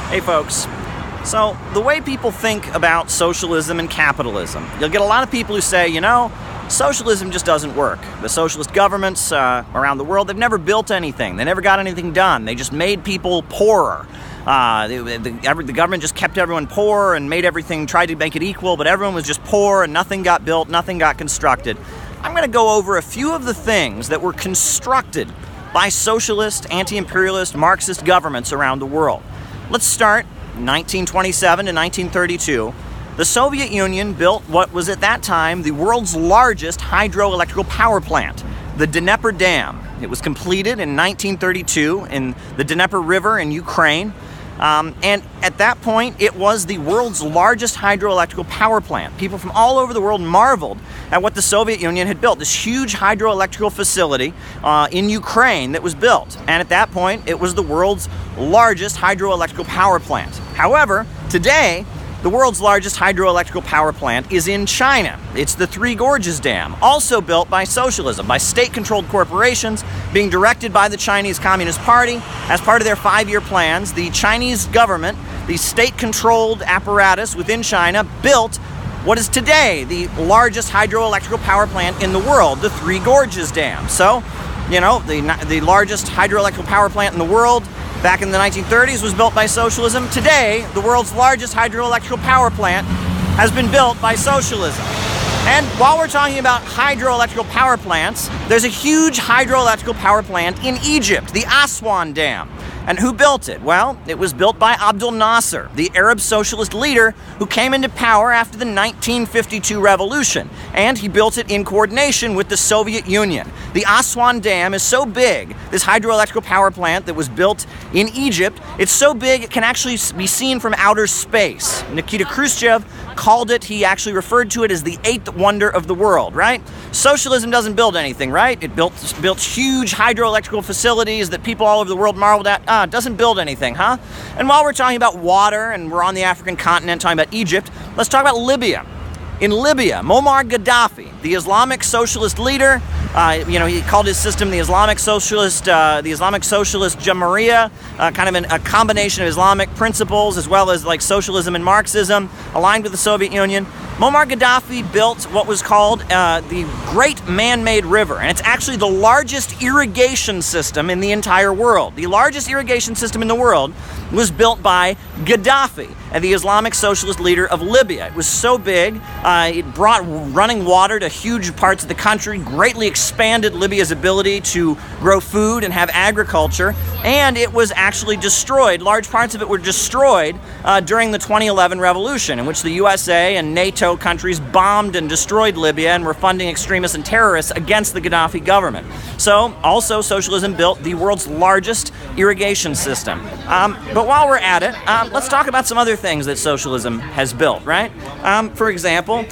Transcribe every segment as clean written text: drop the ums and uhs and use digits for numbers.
Hey folks, so the way people think about socialism and capitalism, you'll get a lot of people who say, you know, socialism just doesn't work. The socialist governments around the world, they've never built anything. They never got anything done. They just made people poorer. The government just kept everyone poor and made everything, tried to make it equal, but everyone was just poor and nothing got built, nothing got constructed. I'm going to go over a few of the things that were constructed by socialist, anti-imperialist, Marxist governments around the world. Let's start in 1927 to 1932. The Soviet Union built what was at that time the world's largest hydroelectric power plant, the Dneiper Dam. It was completed in 1932 in the Dneiper River in Ukraine. And at that point, it was the world's largest hydroelectric power plant. People from all over the world marveled at what the Soviet Union had built, this huge hydroelectric facility in Ukraine that was built. And at that point, it was the world's largest hydroelectric power plant. However, today, the world's largest hydroelectric power plant is in China. It's the Three Gorges Dam, also built by socialism, by state-controlled corporations, being directed by the Chinese Communist Party. As part of their 5-year plans, the Chinese government, the state-controlled apparatus within China, built what is today the largest hydroelectric power plant in the world, the Three Gorges Dam. So, you know, the largest hydroelectric power plant in the world back in the 1930s was built by socialism. Today, the world's largest hydroelectric power plant has been built by socialism. And while we're talking about hydroelectric power plants, there's a huge hydroelectric power plant in Egypt, the Aswan Dam. And who built it? Well, it was built by Abdel Nasser, the Arab socialist leader who came into power after the 1952 revolution. And he built it in coordination with the Soviet Union. The Aswan Dam is so big, this hydroelectric power plant that was built in Egypt, it's so big it can actually be seen from outer space. Nikita Khrushchev called it, he actually referred to it as the eighth wonder of the world, right? Socialism doesn't build anything, right? It built huge hydroelectric facilities that people all over the world marveled at. It doesn't build anything, huh? And while we're talking about water and we're on the African continent talking about Egypt, let's talk about Libya. In Libya, Muammar Gaddafi, the Islamic socialist leader, he called his system the Islamic Socialist Jamahiriya, kind of a combination of Islamic principles as well as like socialism and Marxism, aligned with the Soviet Union. Muammar Gaddafi built what was called the Great Man-Made River, and it's actually the largest irrigation system in the entire world. The largest irrigation system in the world was built by Gaddafi, the Islamic socialist leader of Libya. It was so big, it brought running water to huge parts of the country, greatly expanded Libya's ability to grow food and have agriculture, and it was actually destroyed. Large parts of it were destroyed during the 2011 revolution, in which the USA and NATO countries bombed and destroyed Libya and were funding extremists and terrorists against the Gaddafi government. So, also, socialism built the world's largest irrigation system. But while we're at it, let's talk about some other things that socialism has built, right? For example,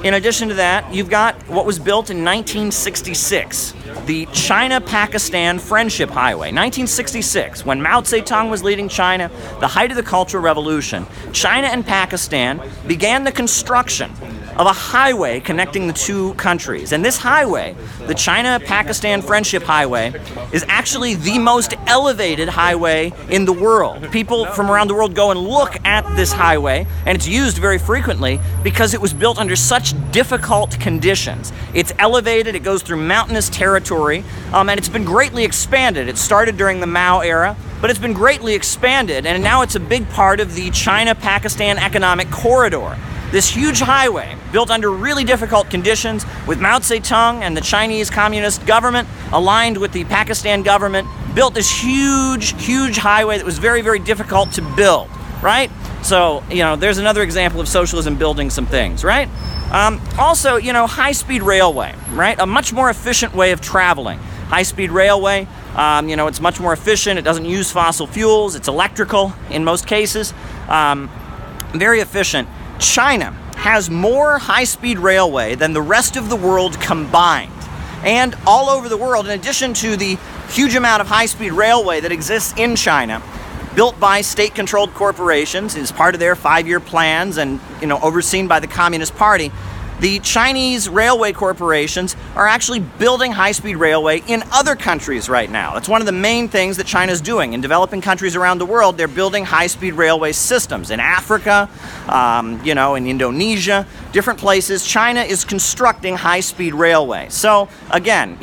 in addition to that, you've got what was built in 1966, the China-Pakistan Friendship Highway. 1966, when Mao Zedong was leading China, the height of the Cultural Revolution, China and Pakistan began the construction of a highway connecting the two countries. And this highway, the China-Pakistan Friendship Highway, is actually the most elevated highway in the world. People from around the world go and look at this highway, and it's used very frequently because it was built under such difficult conditions. It's elevated, it goes through mountainous territory, and it's been greatly expanded. It started during the Mao era, but it's been greatly expanded, and now it's a big part of the China-Pakistan Economic Corridor. This huge highway, built under really difficult conditions, with Mao Zedong and the Chinese Communist government aligned with the Pakistan government, built this huge highway that was very, very difficult to build, right? So, there's another example of socialism building some things, right? Also, high-speed railway, right? A much more efficient way of traveling. High-speed railway, it's much more efficient. It doesn't use fossil fuels. It's electrical in most cases. Very efficient. China has more high-speed railway than the rest of the world combined. And all over the world, in addition to the huge amount of high-speed railway that exists in China, built by state-controlled corporations as part of their 5-year plans and, overseen by the Communist Party, the Chinese railway corporations are actually building high-speed railway in other countries right now. That's one of the main things that China's doing. In developing countries around the world, they're building high-speed railway systems. In Africa, in Indonesia, different places, China is constructing high-speed railway. So, again,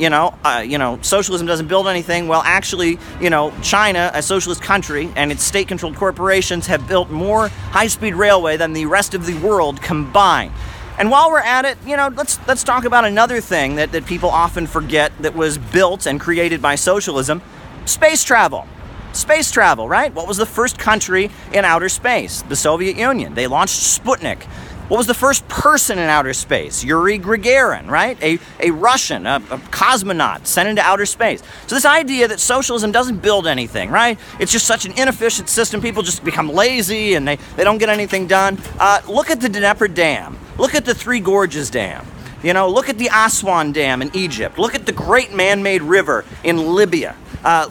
socialism doesn't build anything. Well, actually, China, a socialist country, and its state-controlled corporations have built more high-speed railway than the rest of the world combined. And while we're at it, let's talk about another thing that people often forget that was built and created by socialism: space travel. Space travel, right? What was the first country in outer space? The Soviet Union. They launched Sputnik. What was the first person in outer space? Yuri Gagarin, right? A Russian, a cosmonaut sent into outer space. So this idea that socialism doesn't build anything, right? It's just such an inefficient system. People just become lazy and they don't get anything done. Look at the Dneiper Dam. Look at the Three Gorges Dam. Look at the Aswan Dam in Egypt. Look at the great man-made river in Libya.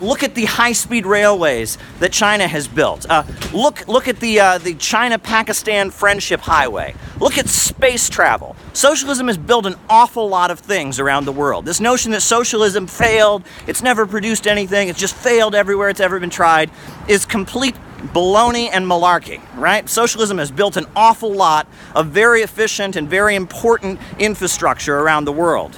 Look at the high-speed railways that China has built. Look at the China-Pakistan Friendship Highway. Look at space travel. Socialism has built an awful lot of things around the world. This notion that socialism failed, it's never produced anything, it's just failed everywhere it's ever been tried, is complete baloney and malarkey, right? Socialism has built an awful lot of very efficient and very important infrastructure around the world.